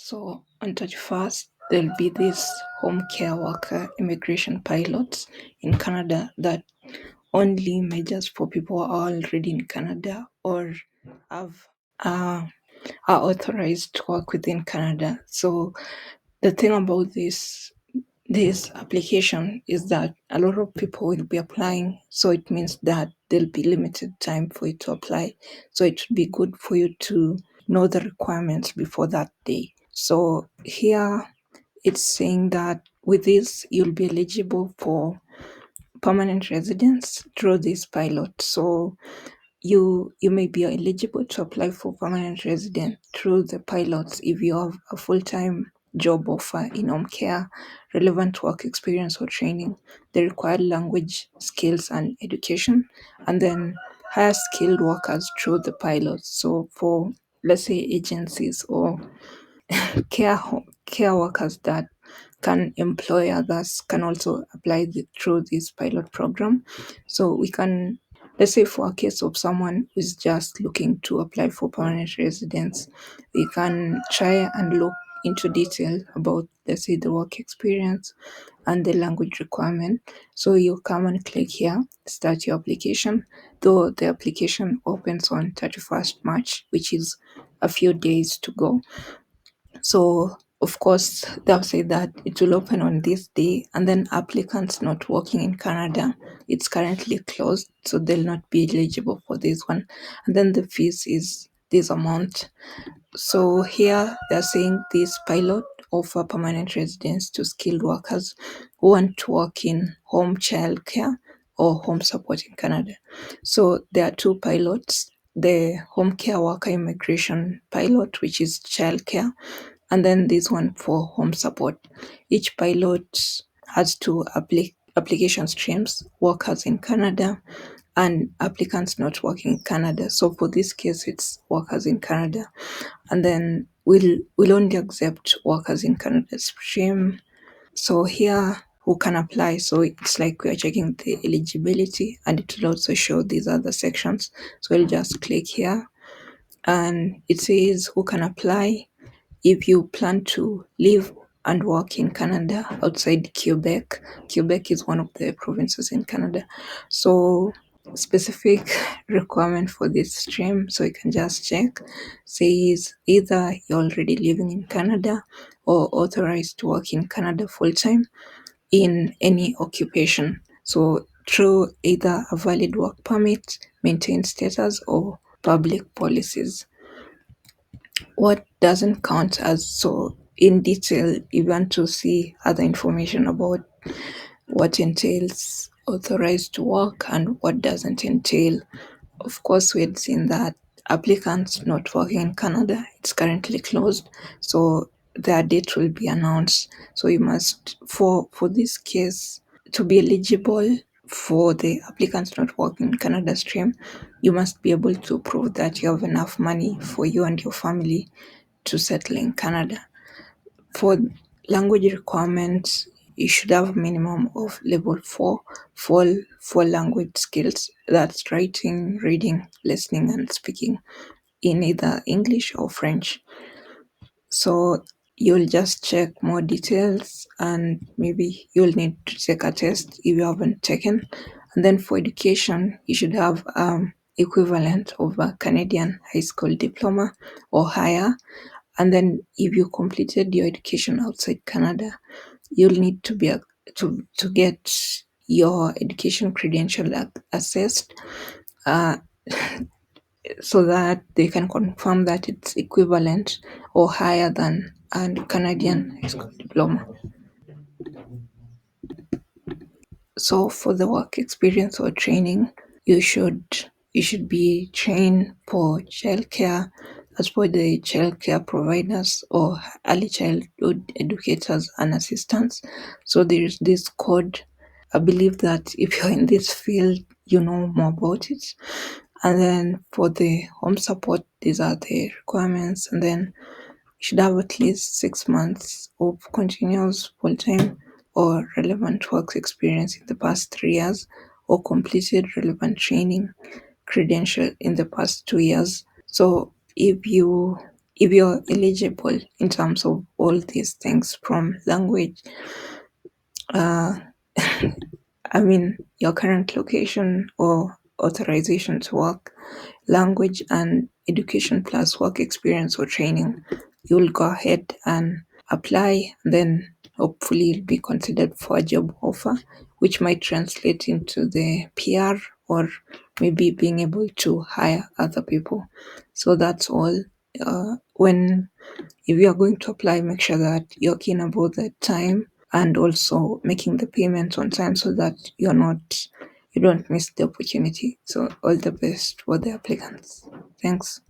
So on 31st, there'll be this home care worker immigration pilots in Canada that only measures for people who are already in Canada or have uh, are authorized to work within Canada. So the thing about this application is that a lot of people will be applying, so it means that there'll be limited time for you to apply. So it would be good for you to know the requirements before that day. So here it's saying that with this you'll be eligible for permanent residence through this pilot. So you may be eligible to apply for permanent residence through the pilots if you have a full-time job offer in home care, relevant work experience or training, the required language skills and education, and then hire skilled workers through the pilots. So for, let's say, agencies or care workers that can employ others can also apply through this pilot program. So we can, let's say, for a case of someone who is just looking to apply for permanent residence, we can try and look into detail about, let's say, the work experience and the language requirement. So you come and click here, start your application, though the application opens on 31st March, which is a few days to go. So, of course, they'll say that it will open on this day, and then applicants not working in Canada, it's currently closed, so they'll not be eligible for this one. And then the fees is this amount. So here they're saying this pilot offer permanent residence to skilled workers who want to work in home childcare or home support in Canada. So there are two pilots: the home care worker immigration pilot, which is childcare, and then this one for home support. Each pilot has two application streams: workers in Canada and applicants not working in Canada. So for this case, it's workers in Canada, and then we'll only accept workers in Canada stream. So here who can apply? So it's like we are checking the eligibility, and it will also show these other sections. So we'll just click here, and it says who can apply. If you plan to live and work in Canada outside Quebec, Quebec is one of the provinces in Canada. So specific requirement for this stream, so you can just check, says either you're already living in Canada or authorized to work in Canada full time in any occupation. So through either a valid work permit, maintained status, or public policies. What doesn't count as, so in detail, if you want to see other information about what entails authorized to work and what doesn't entail. Of course, we had seen that applicants not working in Canada, it's currently closed, so their date will be announced. So you must, for this case, to be eligible for the applicants not working in Canada stream, you must be able to prove that you have enough money for you and your family to settle in Canada. For language requirements, you should have a minimum of level 4 for language skills. That's writing, reading, listening, and speaking in either English or French. So you'll just check more details, and maybe you'll need to take a test if you haven't taken. And then for education, you should have equivalent of a Canadian high school diploma or higher. And then if you completed your education outside Canada, you'll need to be to get your education credential assessed, uh, so that they can confirm that it's equivalent or higher than a Canadian high school diploma. So for the work experience or training, you should you should be trained for childcare as per the childcare providers or early childhood educators and assistants. So there is this code. I believe that if you're in this field, you know more about it. And then for the home support, these are the requirements. And then you should have at least 6 months of continuous full-time or relevant work experience in the past 3 years, or completed relevant training credential in the past 2 years. So if you're eligible in terms of all these things from language, uh, I mean, your current location or authorization to work, language and education plus work experience or training, you'll go ahead and apply. Then hopefully you'll be considered for a job offer, which might translate into the PR or maybe being able to hire other people. So that's all. When if you are going to apply, make sure that you're keen about the time and also making the payments on time so that you don't miss the opportunity. So all the best for the applicants. Thanks.